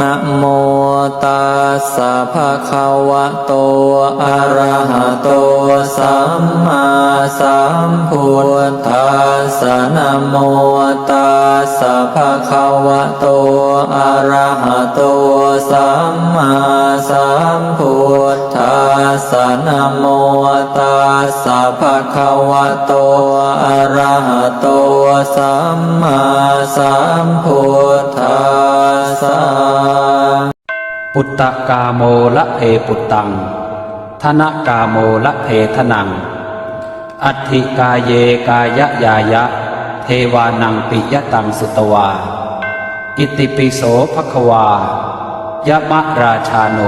นะโมตัสสะภะคะวะโตอะระหะโตสัมมาสัมพุทธัสสะนะโมตัสสะภะคะวะโตอะระหะโตสัมมาสัมพุทธัสสะนะโมตัสสะภะคะวะโตอะระหะโตสัมมาสัมพุทธัสสะปุตตะกาโมละเพปุตตังธนกาโมละเพทนังอัตถิกาเยกายะยายะเทวานังปิยตังสุตวาอิติปิโสภควายะมะราชาโน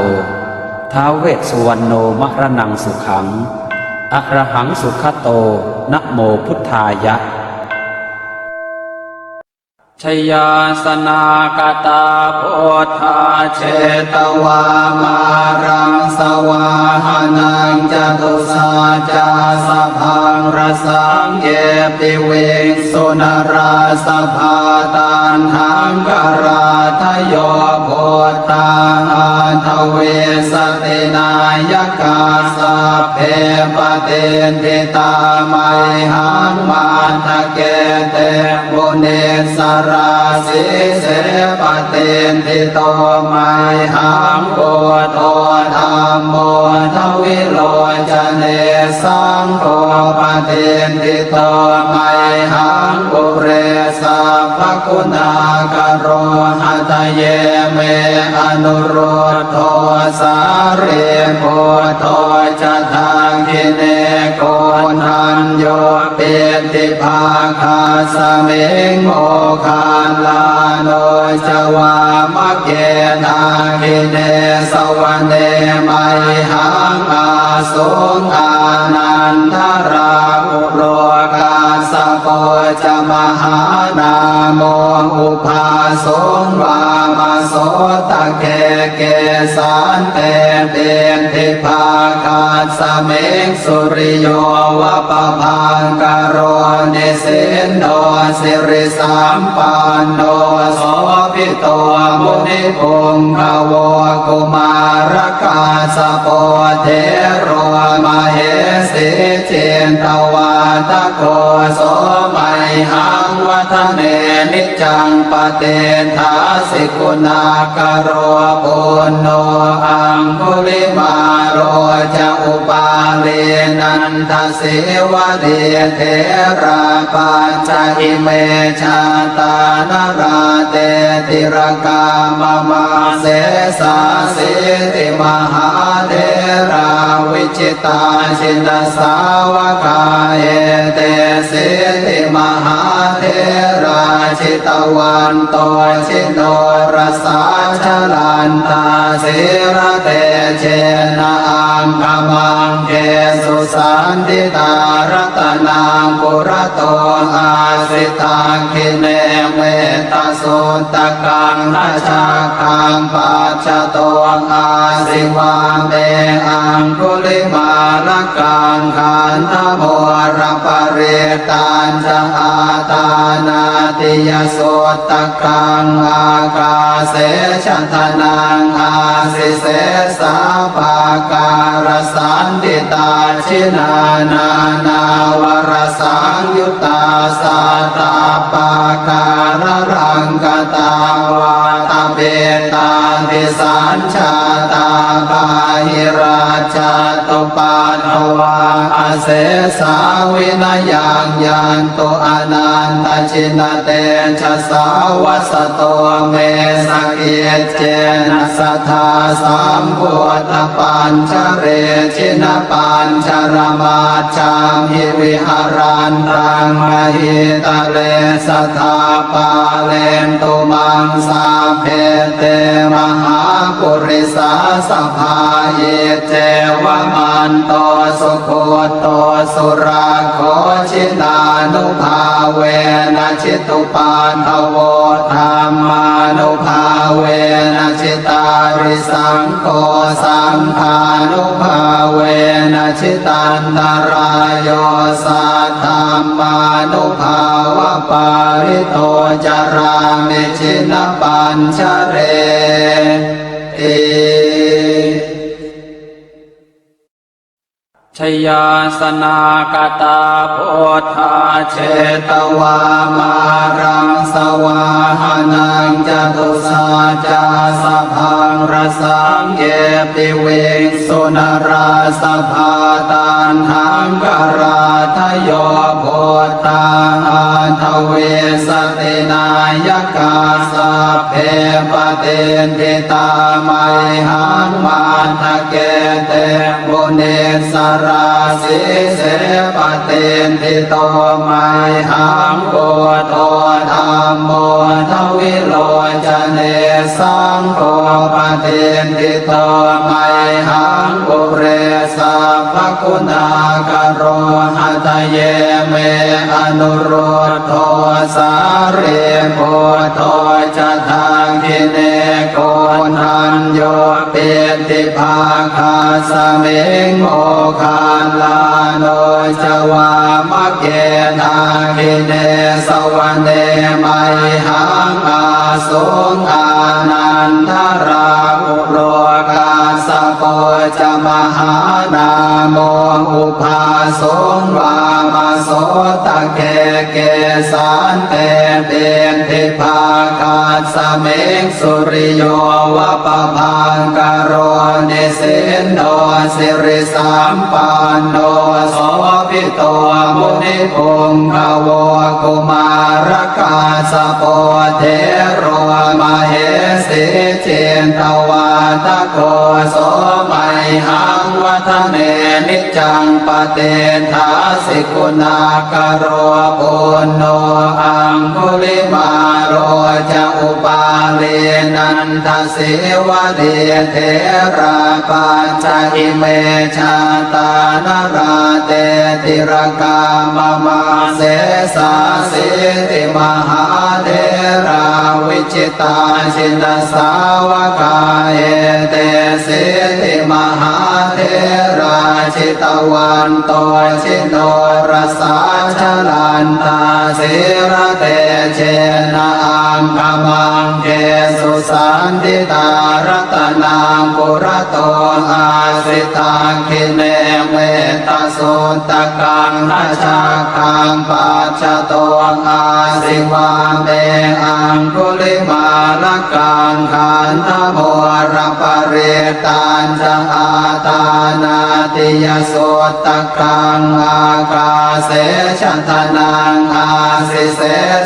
ท้าวเวสสุวรรณโนมะระนังสุขังอะระหังสุขโตนะโมพุทธายะชยาสนากตาโพธาเชตวามารังสวาหานังจตุสาจาสพังรสังเยปิเวสุนราสภาตันหังกราทโยโพตังอันทเวสตินายกาสัพเพปเตนติตาไมหังมาตะเกเตบุเนสราสิเสปเตนติโตไมหังโกโตธรรมโมทวิโลจเนสังโฆปเตนติโตไมหังปุเรสัพพคุณากโรหัตเยเมอนุโรธโทสาเรโพโทจะทางกิเนโกนันโยเปติภาคาสเมงโมคาลาโนจวามะเกนากิเนสวรรเนไมหังอาสงอานันทราอุโลกาสโปจะมหานาโมอุภาสงวามาโสตะเกเกสานเตเตนทิภาคาสเมงสุริโยวะปะพังกโรเนสินโนสิริสัมปันโนโสภิโตมุนิพงภวกุมารกาสโปเทโรมเหสิเจนตวาตะโกโสมัยหังวัฒเนนิจังปเตทาสิกุณากโรปุณโนอังคุลิมาโรจะอุปาเลนันทสิวะเดเทราปัญจอิเมชาตานราเตติรกามมาเสสาสิติมหาเทราวิจิตาชินสาวกาเอเตสิติมหาเทราชิตวันโตชิโนรสาชลันตาสิระเตเชนะอังคมังเกสุสันติตารัตนังปุระโตอาสิตังคิเนเมตสุตกังนาชาคังปัจจโตอาสิวังเตอังคุลิมาลกังขันธโมรปเรตันจะอาตานาติยสุตกังอากาเสชทนังอาสิเสสาภาการสันติตาชินานานาวรสังยุตตาสัตตาปาการรังกตาวาตาเบตาติสัญชาตาบาหิราชาตุปาทวาอาเสสาวินยังยันตุอนันตชินเตชะสาวัสโตเมสเกเจนะสัทธาสัมพุทธปัญชเรชินปัญชรมาจังหิวิหารันตังมหิตะเลสัทธาปาเลนตุมังสาเพเตมหาปุริสาสภาเยเจวม มันโตสุโคโตสุราโคชิตานุภาเวนะชิตุปาทโวธรรมานุภาเวนะชิตาริสังโฆสังฆานุภาเวนะชิตันตรายโยสัทธัมมานุภาวะปาริโตจารามิชินปัญชเรติชยาสนากตาโพธาเชตวามารังสวาหานังจตุสาจาสพังรสังเยปิเวงสุนราสภาตันทังกราทโยโพธาอันทเวสตินายกาสัพเพปเตนทิตาไมหังมันทะเกเตบุเนสราสิเสปเตนทิโตไมหังโกโตธัมโมทวิโลจเนสังโฆปเตนทิโตไมหังปุเรสัพพคุณากโรหัตเยเมอนุโรโทสาเรโพโทจะทางทิเนโกนันโยเปติภาคาสเมงโมคาลาโนจวามะเกนาคิเนสวะเนไมหังอาสุงอานันทราอุโรกาสโปจะมหานาโมอุภาสงวามาโสตะเกเกสันเตเตนทิภาคาสเมงสุริโยวะปะพังกโรเนเสนโนสิริสัมปันโนโสภิโตมุนิพงภวกุมารกาสโปเทโรมเหสิเจนตวาตโกโสไมหังวัฒเนนิจังปเตทาสิกุณากโรปุณโนอังคุลิมาโรจะอุปาเลนันทสิวะเดเทราปัญจอิเมชาตานราเตติรกามมาเสสาสิติมหาเทราวิจิตาชินสาวกาเอเตสิติมหาเทราชิตวันโตชิโนรสาชลันตาสิระเตเชนะอังคมังเกสุสันติตารัตนังปุระโตอาสิตังคิเนเมตสุตตะกังนาชาคังปัจจโตอาสิวาเมอังคุลิมาลกังขันธโมรปเรตันจะอาตานาติยสุตตะกังอากาเสชันทนังอาสิเส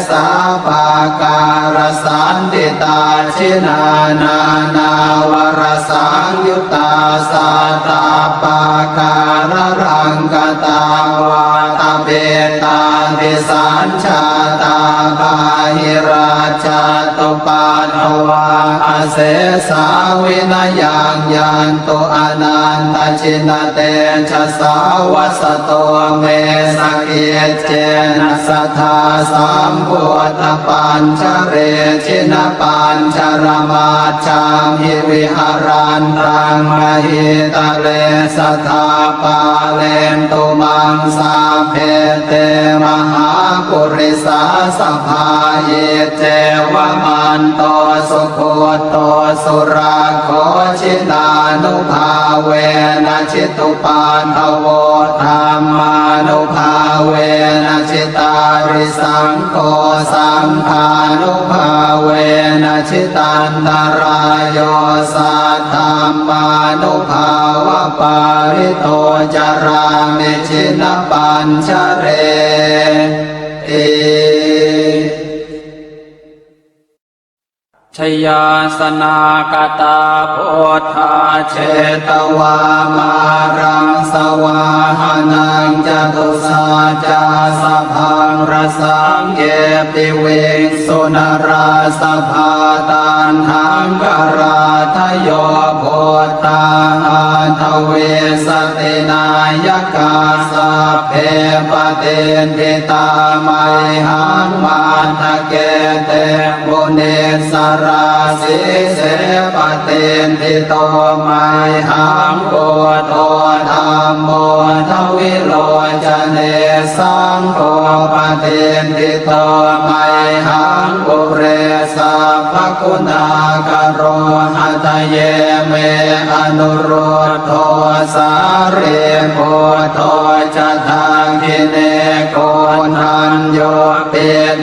สาปาการสันติตาชินานานาวรสังยุตตาสัตตาปาการรังกตาวาตเปตาติสัญชาตาบาหิราชาตุปาทวาอเสสาวินายังยันตุอนันตชินเตชะสาวัสโตเมสกิเจนะสัทธาสัมพุทธปัญชเรชินปัญชรมาจามหิวิหารันตังมหิตะเลสัทธาปาเลนตุมังสาเพเตมหาปุริสาสภาเยเจวมันโตสุโคโตสุราโคชิตานุภาเวนะชิตุปาทโวธรรมานุภาเวนะชิตาริสังโฆสังฆานุภาเวนะชิตันตรายโยสัทธัมมานุภาวะปาริโตจารามิชินปัญชเรติช ชยาสนากตาพุทธาเชตวามารังสวาหานังจตุสาจาสพังรสังเกปิเวงสุนราสภาตันทังกราทโยโพธาอาทเวสตินายกาสัพเพปเตนทิตาไมหังมาทะเกเตบุเนสราสิเสปเตนทิโตไมหังโกโตธรรมโมทวิโลจเนสังโฆปเตนทิโตไมหังปุเรสัพพคุณากโรหัตเยเมอนุโรธโทสาเรโพโทจะทางกิเนโกนันโยเป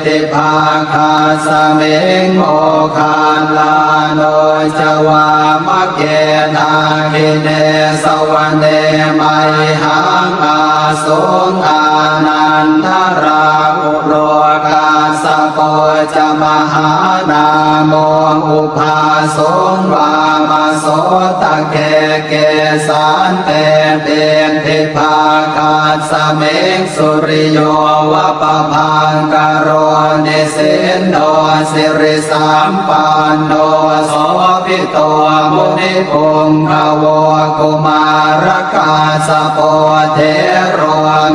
ติภาคาสเมงโมคาลาโนจวามะเกนาคิเนสวรรเนไมหังอาสงอานันทราอุโลกาสโกจะมหานาโมอุภาสงวามาโสตะเกเกสานเตเตนทิภาคาสเมงสุริโยวะปะพังกโรเนเสนโนสิริสัมปันโนโสภิโตมุนิพงขโวกุมารกาสโปเทโร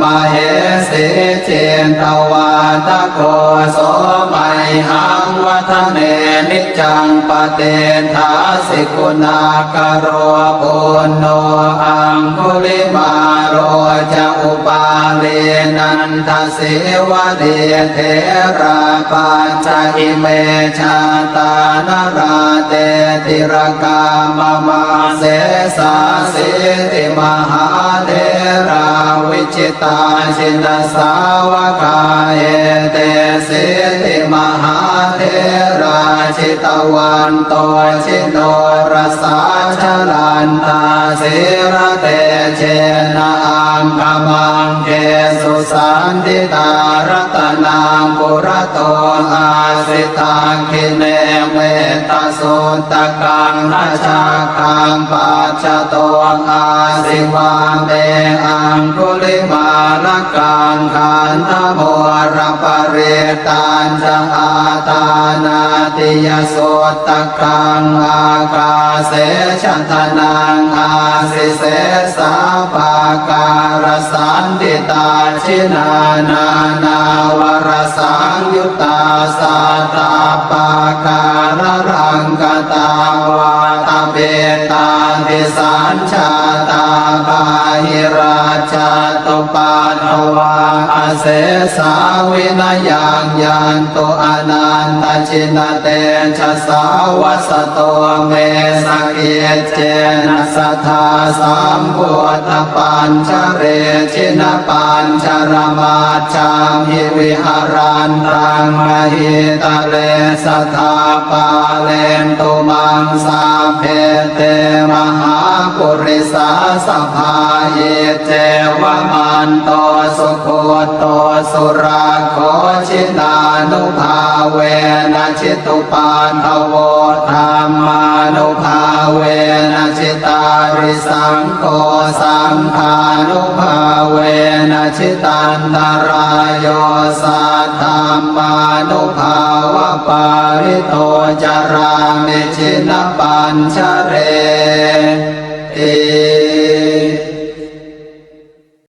มเหสีเจนตวาตะโกโสไมหังวัฒเนนิจังปเตทาสิกุณากโรปุณโนอังคุลิมาโรจะอุปาเรนันทสิวะเดเทราปัญจอิเมชาตานาราเตติรกามมาเสสาสิติมหาเทราวิจิตาชินสาวกาเอเตสิติมหาเทราชิตวันโตชิโนรสาชลันตาสิระเตเชนะอังคมังเกสุสันติตารัตนังปุระโตอาสิตังคิเนเมตสุตตะกังราชาคังปัจจโตอาสิวังเตอังคุลิมาลกังขันธโมรปเรตันจะอาตานาติยสุตตะกังอากาเสชันทนังอาสิเสสาภาการสันติตาชินานานาวรสังยุตตาสัตตาปาการรังกตาวาตาเบตาทิสัญชาตาบาหิราชาตุปาทวาอาเสสาวินยังยันตุอนันตชินเตชะสาวัสโตเมสเกเจนะสัทธาสัมพุทธปัญชเรชินปัญชรมาจังหิวิหารันตังมหิตะเลสัทธาปาเลนตุมังสาเพเตมหาปุริสาสภาเยเจวมันโตสุโคโตสุราโคชินานุภาเวนะชิตุปาทโวธรรมานุภาเวนะชิตาริสังโฆสังฆานุภาเวนะชิตันตรายโยสัทธามานุภาวะปาริโตจารามิชินปัญชเร